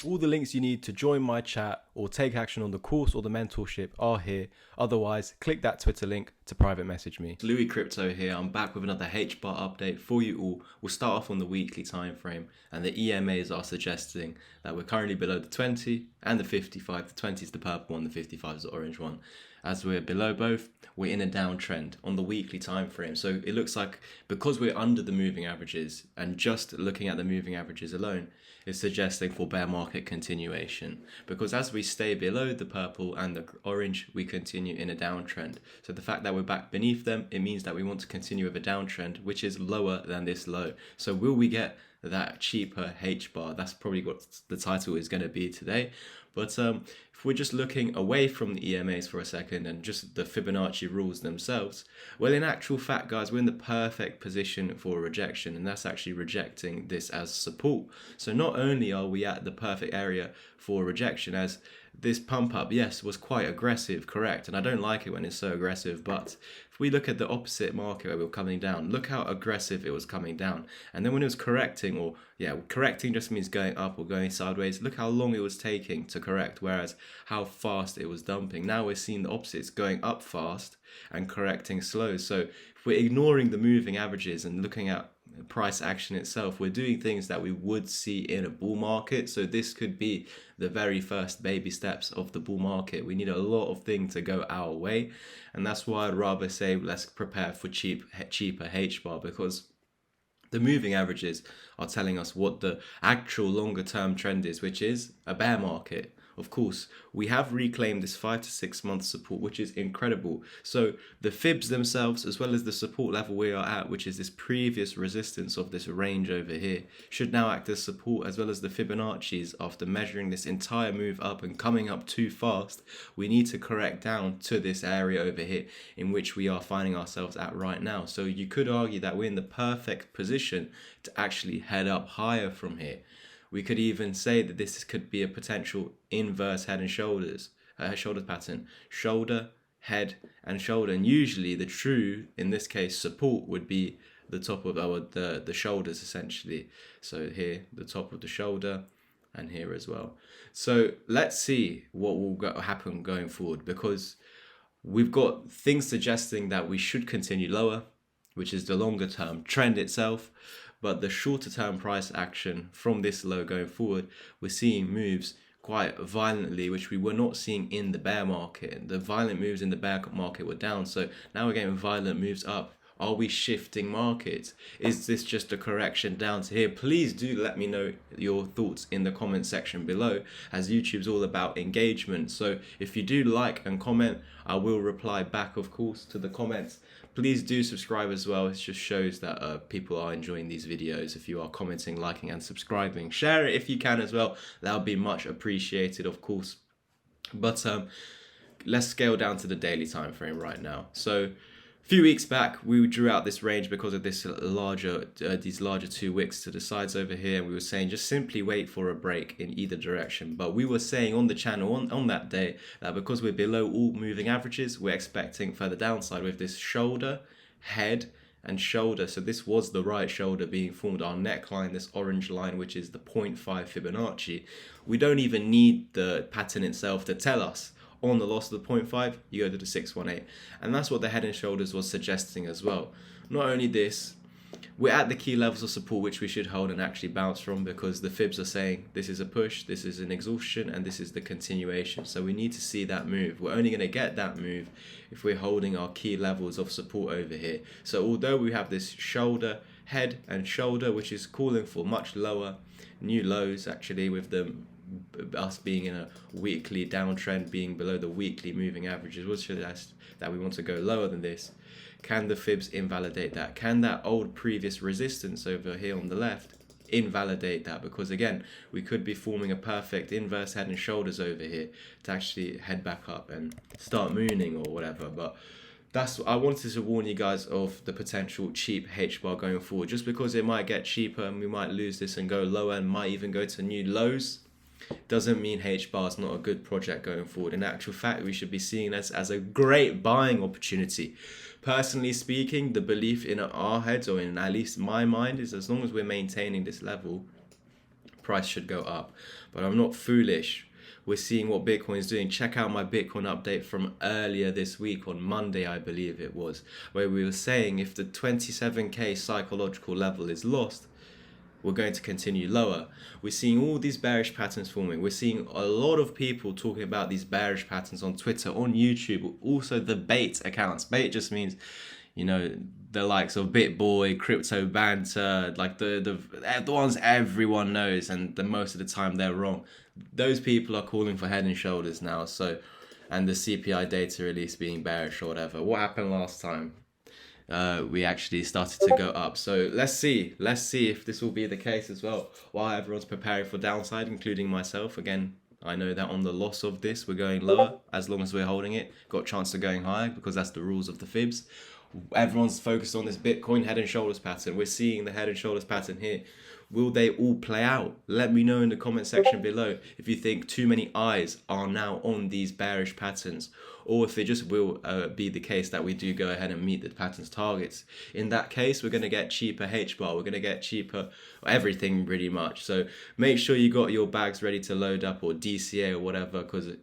All the links you need to join my chat or take action on the course or the mentorship are here. Otherwise, click that Twitter link to private message me. Louis Crypto here. I'm back with another Hbar update for you all. We'll start off on the weekly time frame, and the EMAs are suggesting that we're currently below the 20 and the 55. The 20 is the purple one, the 55 is the orange one. As we're below both, we're in a downtrend on the weekly time frame. So it looks like because we're under the moving averages, and just looking at the moving averages alone is suggesting for bear market continuation, because as we stay below the purple and the orange, we continue in a downtrend. So the fact that we're back beneath them, it means that we want to continue with a downtrend which is lower than this low. So will we get that cheaper Hbar? That's probably what the title is going to be today. But if we're just looking away from the EMAs for a second and just the Fibonacci rules themselves, well, in actual fact, guys, we're in the perfect position for rejection, and that's actually rejecting this as support. So not only are we at the perfect area for rejection, as this pump up, yes, was quite aggressive, correct, and I don't like it when it's so aggressive, but if we look at the opposite market where we were coming down, look how aggressive it was coming down. And then when it was correcting, or correcting just means going up or going sideways, look how long it was taking to correct, whereas how fast it was dumping. Now we're seeing the opposite, it's going up fast and correcting slow. So if we're ignoring the moving averages and looking at price action itself, we're doing things that we would see in a bull market. So this could be the very first baby steps of the bull market. We need a lot of things to go our way, and that's why I'd rather say let's prepare for cheaper Hbar, because the moving averages are telling us what the actual longer term trend is, which is a bear market. Of course, we have reclaimed this 5 to 6 month support, which is incredible. So the fibs themselves, as well as the support level we are at, which is this previous resistance of this range over here, should now act as support, as well as the Fibonacci's. After measuring this entire move up and coming up too fast, we need to correct down to this area over here in which we are finding ourselves at right now. So you could argue that we're in the perfect position to actually head up higher from here. We could even say that this could be a potential inverse head and shoulders pattern. Shoulder, head, and shoulder. And usually the true, in this case, support would be the top of the shoulders, essentially. So here, the top of the shoulder, and here as well. So let's see what will happen going forward, because we've got things suggesting that we should continue lower, which is the longer term trend itself. But the shorter term price action from this low going forward, we're seeing moves quite violently, which we were not seeing in the bear market. The violent moves in the bear market were down, so now we're getting violent moves up. Are we shifting markets? Is this just a correction down to here? Please do let me know your thoughts in the comment section below, as YouTube's all about engagement. So if you do like and comment, I will reply back, of course, to the comments. Please do subscribe as well. It just shows that people are enjoying these videos. If you are commenting, liking, and subscribing, share it if you can as well. That would be much appreciated, of course. But let's scale down to the daily time frame right now. So a few weeks back, we drew out this range because of this these larger 2 wicks to the sides over here. We were saying just simply wait for a break in either direction. But we were saying on the channel on that day that because we're below all moving averages, we're expecting further downside with this shoulder, head, and shoulder. So this was the right shoulder being formed, our neckline, this orange line, which is the 0.5 Fibonacci. We don't even need the pattern itself to tell us. On the loss of the 0.5, you go to the 618. And that's what the head and shoulders was suggesting as well. Not only this, we're at the key levels of support which we should hold and actually bounce from, because the fibs are saying this is a push, this is an exhaustion, and this is the continuation. So we need to see that move. We're only going to get that move if we're holding our key levels of support over here. So although we have this shoulder, head, and shoulder, which is calling for much lower new lows, actually, with us being in a weekly downtrend, being below the weekly moving averages, would suggest that we want to go lower than this. Can the fibs invalidate that? Can that old previous resistance over here on the left invalidate that? Because again, we could be forming a perfect inverse head and shoulders over here to actually head back up and start mooning or whatever. But I wanted to warn you guys of the potential cheap Hbar going forward. Just because it might get cheaper and we might lose this and go lower and might even go to new lows, doesn't mean Hbar is not a good project going forward. In actual fact, we should be seeing this as a great buying opportunity. Personally speaking, the belief in our heads, or in at least my mind, is as long as we're maintaining this level, price should go up. But I'm not foolish. We're seeing what Bitcoin is doing. Check out my Bitcoin update from earlier this week on Monday, I believe it was, where we were saying if the 27k psychological level is lost, we're going to continue lower. We're seeing all these bearish patterns forming. We're seeing a lot of people talking about these bearish patterns on Twitter, on YouTube, also the bait accounts. Bait just means, you know, the likes of BitBoy, Crypto Banter, like the ones everyone knows, and most of the time they're wrong. Those people are calling for Head and Shoulders now. So, and the CPI data release being bearish or whatever. What happened last time? We actually started to go up. So let's see if this will be the case as well, while everyone's preparing for downside, including myself. Again, I know that on the loss of this, we're going lower. As long as we're holding it, got a chance of going higher, because that's the rules of the fibs. Everyone's focused on this Bitcoin head and shoulders pattern. We're seeing the head and shoulders pattern here. Will they all play out? Let me know in the comment section below if you think too many eyes are now on these bearish patterns, or if it just will be the case that we do go ahead and meet the pattern's targets. In that case, we're going to get cheaper Hbar. We're going to get cheaper everything pretty much. So make sure you got your bags ready to load up, or DCA or whatever, because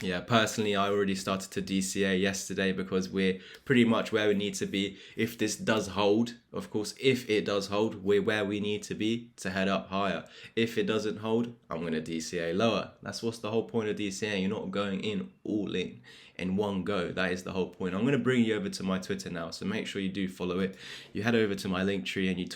yeah, personally, I already started to DCA yesterday, because we're pretty much where we need to be. If this does hold, of course, if it does hold, we're where we need to be to head up higher. If it doesn't hold, I'm going to DCA lower. That's what's the whole point of DCA. You're not going in all in one go. That is the whole point. I'm going to bring you over to my Twitter now, so make sure you do follow it. You head over to my link tree and you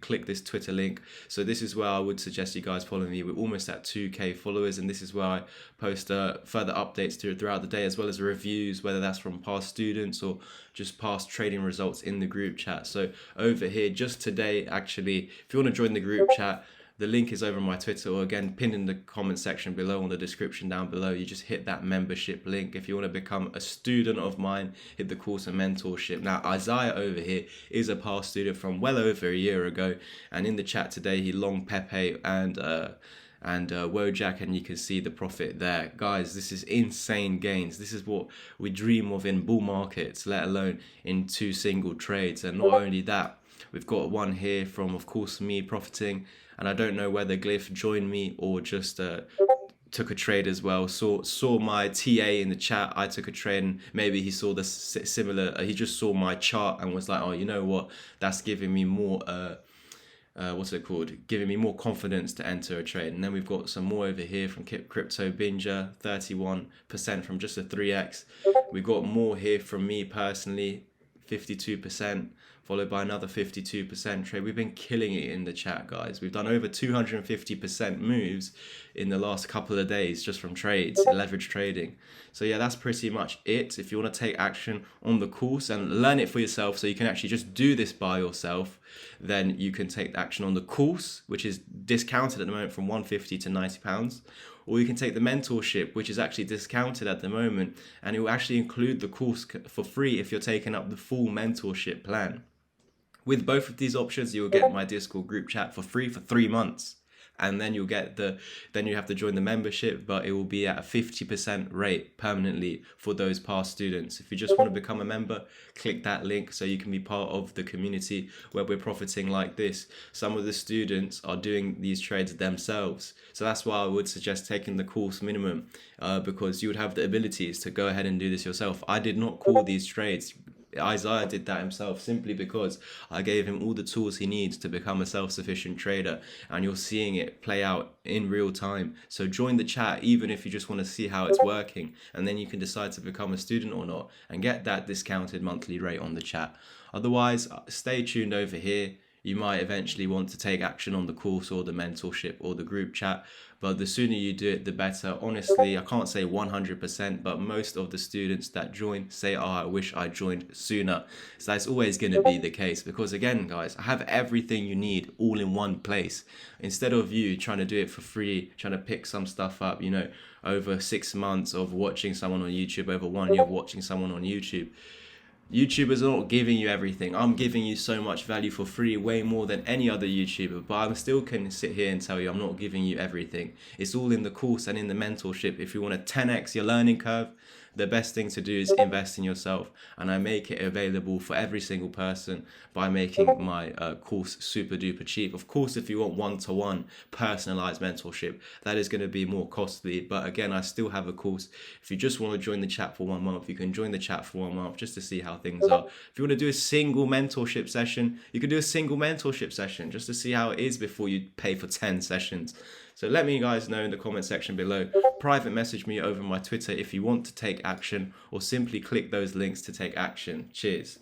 click this Twitter link. So this is where I would suggest you guys follow me. We're almost at 2k followers, and this is where I post further updates throughout the day, as well as reviews, whether that's from past students or just past trading results in the group chat. So over here just today, actually, if you want to join the group chat, the link is over on my Twitter, or again pinned in the comment section below, on the description down below. You just hit that membership link. If you want to become a student of mine, hit the course and mentorship. Now Isaiah over here is a past student from well over a year ago, and in the chat today he long Pepe and Wojak, and you can see the profit there. Guys, this is insane gains. This is what we dream of in bull markets, let alone in 2 single trades. And not only that, we've got one here from, of course, me profiting, and I don't know whether Glyph joined me or just took a trade as well. Saw my TA in the chat. I took a trade, and maybe he saw the similar, he just saw my chart and was like, oh, you know what, that's giving me more giving me more confidence to enter a trade. And then we've got some more over here from Crypto Binger, 31% from just a 3x. We've got more here from me personally, 52%, followed by another 52% trade. We've been killing it in the chat, guys. We've done over 250% moves in the last couple of days just from trades, leverage trading. So yeah, that's pretty much it. If you want to take action on the course and learn it for yourself, so you can actually just do this by yourself, then you can take action on the course, which is discounted at the moment from £150 to £90. Or you can take the mentorship, which is actually discounted at the moment, and it will actually include the course for free if you're taking up the full mentorship plan. With both of these options, you will get my Discord group chat for free for 3 months. And then you'll get then you have to join the membership, but it will be at a 50% rate permanently for those past students. If you just want to become a member, click that link so you can be part of the community where we're profiting like this. Some of the students are doing these trades themselves. So that's why I would suggest taking the course minimum, because you would have the abilities to go ahead and do this yourself. I did not call these trades. Isaiah did that himself, simply because I gave him all the tools he needs to become a self-sufficient trader, and you're seeing it play out in real time. So join the chat, even if you just want to see how it's working, and then you can decide to become a student or not and get that discounted monthly rate on the chat. Otherwise, stay tuned over here. You might eventually want to take action on the course or the mentorship or the group chat, but the sooner you do it, the better. Honestly, I can't say 100%, but most of the students that join say, oh, I wish I joined sooner. So that's always going to be the case, because again, guys, I have everything you need all in one place. Instead of you trying to do it for free, trying to pick some stuff up, you know, over 6 months of watching someone on YouTube, over 1 year of watching someone on YouTube. YouTubers are not giving you everything. I'm giving you so much value for free, way more than any other YouTuber, but I'm still can sit here and tell you I'm not giving you everything. It's all in the course and in the mentorship. If you want to 10x your learning curve, the best thing to do is invest in yourself, and I make it available for every single person by making my course super duper cheap. Of course, if you want one-to-one personalized mentorship, that is going to be more costly, but again, I still have a course. If you just want to join the chat for 1 month, you can join the chat for 1 month just to see how things are. If you want to do a single mentorship session, you can do a single mentorship session just to see how it is before you pay for 10 sessions. So let me guys know in the comment section below. Private message me over my Twitter if you want to take action, or simply click those links to take action. Cheers.